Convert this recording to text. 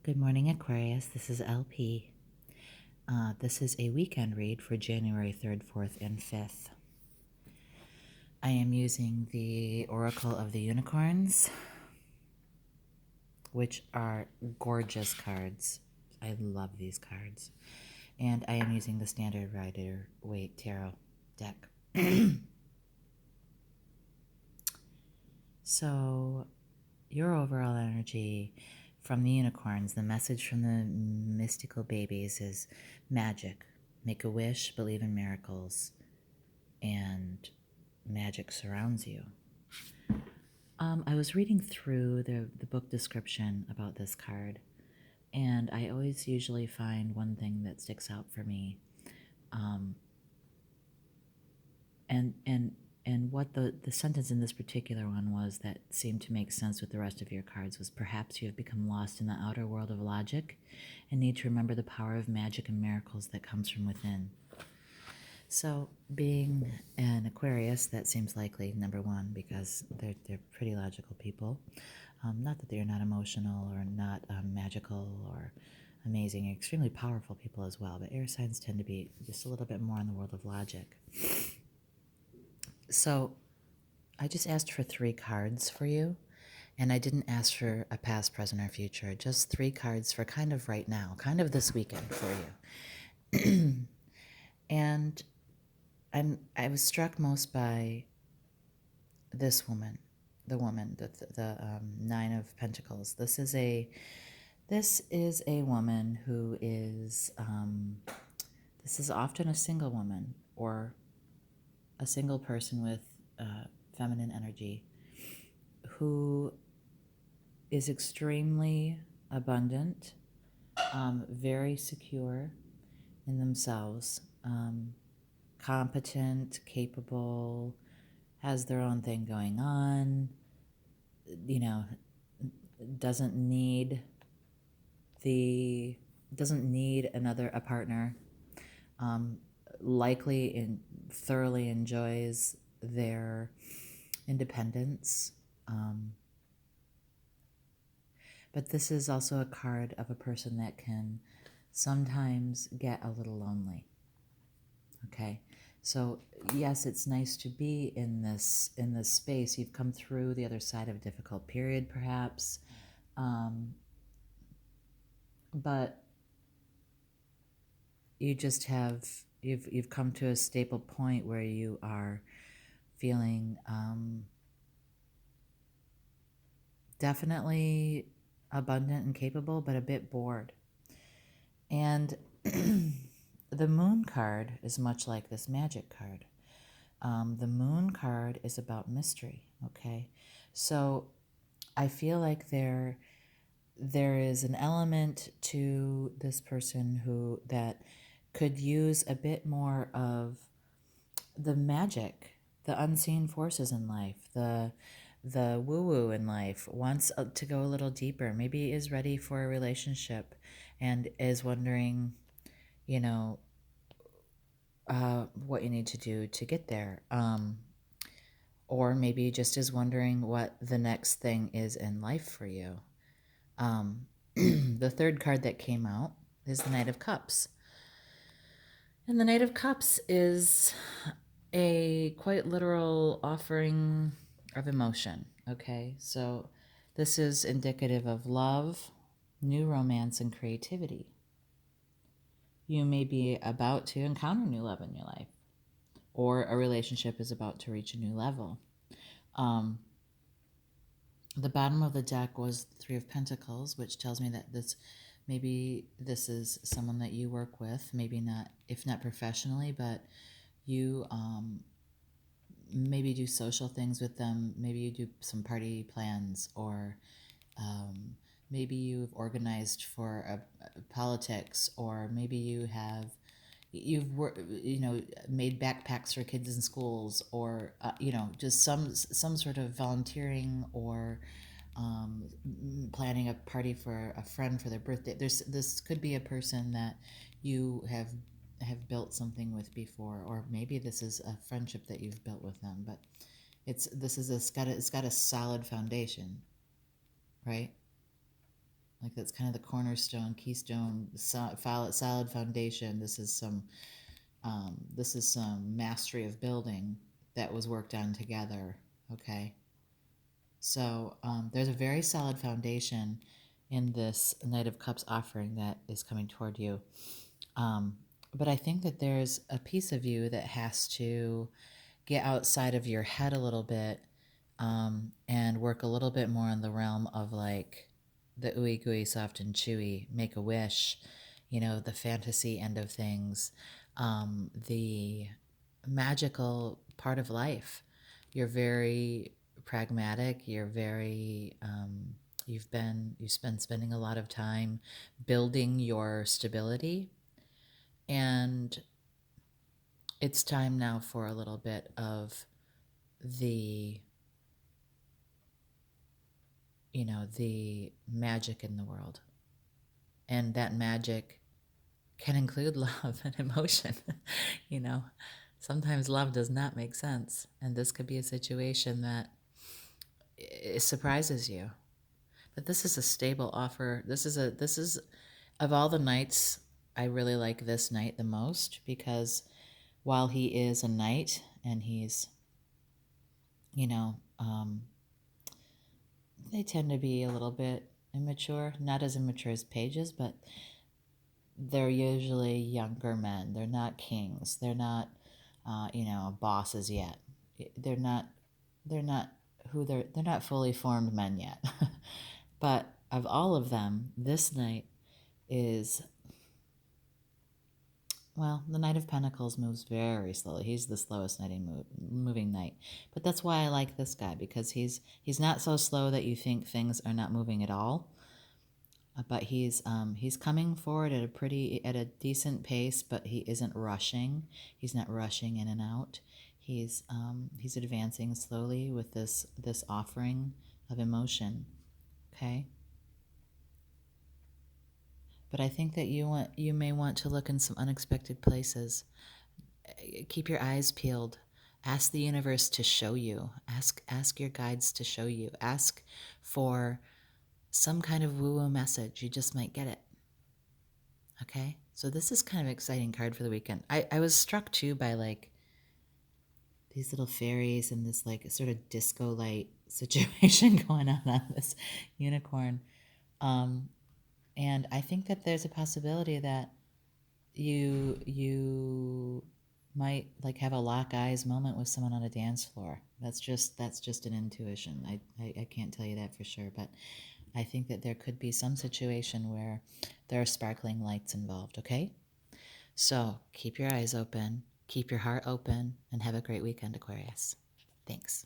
Good morning, Aquarius. This is LP. This is a weekend read for January 3rd, 4th, and 5th. I am using the Oracle of the Unicorns, which are gorgeous cards. I love these cards. And I am using the Standard Rider-Waite Tarot deck. So, your overall energy from the unicorns, the message from the mystical babies is magic. Make a wish, believe in miracles, and magic surrounds you. I was reading through the book description about this card, and I always usually find one thing that sticks out for me. And what the sentence in this particular one was that seemed to make sense with the rest of your cards was, perhaps you have become lost in the outer world of logic and need to remember the power of magic and miracles that comes from within. So being an Aquarius, that seems likely, number one, because they're pretty logical people. Not that they're not emotional or not magical or amazing, extremely powerful people as well, but air signs tend to be just a little bit more in the world of logic. So I just asked for 3 cards for you, and I didn't ask for a past, present, or future, just 3 cards for kind of right now, kind of this weekend for you. And I was struck most by this woman, the 9 of Pentacles. This is a woman who is, this is often a single woman or a single person with feminine energy who is extremely abundant, very secure in themselves, competent, capable, has their own thing going on, doesn't need a partner, likely and thoroughly enjoys their independence. But this is also a card of a person that can sometimes get a little lonely. Okay, so yes, it's nice to be in this space. You've come through the other side of a difficult period, perhaps, but you just have you've come to a stable point where you are feeling definitely abundant and capable, but a bit bored. And the Moon card is much like this Magic card. The Moon card is about mystery, okay? So I feel like there is an element to this person that could use a bit more of the magic, the unseen forces in life, the woo-woo in life, wants to go a little deeper, maybe is ready for a relationship and is wondering, what you need to do to get there. Or maybe just is wondering what the next thing is in life for you. The third card that came out is the Knight of Cups. And the Knight of Cups is a quite literal offering of emotion, okay? So this is indicative of love, new romance, and creativity. You may be about to encounter new love in your life, or a relationship is about to reach a new level. The bottom of the deck was the 3 of Pentacles, which tells me that maybe this is someone that you work with, maybe not, if not professionally, but you maybe do social things with them. Maybe you do some party plans, or maybe you've organized for politics, or maybe you've made backpacks for kids in schools, or just some sort of volunteering, or planning a party for a friend for their birthday. This could be a person that you have built something with before, or maybe this is a friendship that you've built with them, but it's got a solid foundation, right? Like that's kind of the cornerstone, keystone, solid foundation. This is some mastery of building that was worked on together. Okay. So there's a very solid foundation in this Knight of Cups offering that is coming toward you. But I think that there's a piece of you that has to get outside of your head a little bit and work a little bit more in the realm of like the ooey gooey, soft and chewy, make a wish, you know, the fantasy end of things, the magical part of life. You're very pragmatic. You're very, you've been spending a lot of time building your stability, and it's time now for a little bit of the, you know, the magic in the world. And that magic can include love and emotion. You know, sometimes love does not make sense. And this could be a situation that it surprises you. But this is a stable offer. This is, of all the nights, I really like this night the most because while he is a knight and he's, you know, they tend to be a little bit immature, not as immature as pages, but they're usually younger men. They're not kings. They're not, you know, bosses yet. They're not, they're not they're not fully formed men yet. But of all of them, this knight is, well, the Knight of Pentacles moves very slowly. He's the slowest moving knight. But that's why I like this guy, because he's not so slow that you think things are not moving at all. But he's coming forward at a decent pace, but he isn't rushing. He's not rushing in and out. He's advancing slowly with this offering of emotion. Okay. But I think that you may want to look in some unexpected places. Keep your eyes peeled. Ask the universe to show you. Ask your guides to show you. Ask for some kind of woo-woo message. You just might get it. Okay? So this is kind of an exciting card for the weekend. I was struck too by like these little fairies and this like sort of disco light situation going on this unicorn. And I think that there's a possibility that you might like have a lock eyes moment with someone on a dance floor. That's just an intuition. I can't tell you that for sure, but I think that there could be some situation where there are sparkling lights involved, okay? So keep your eyes open, keep your heart open, and have a great weekend, Aquarius. Thanks.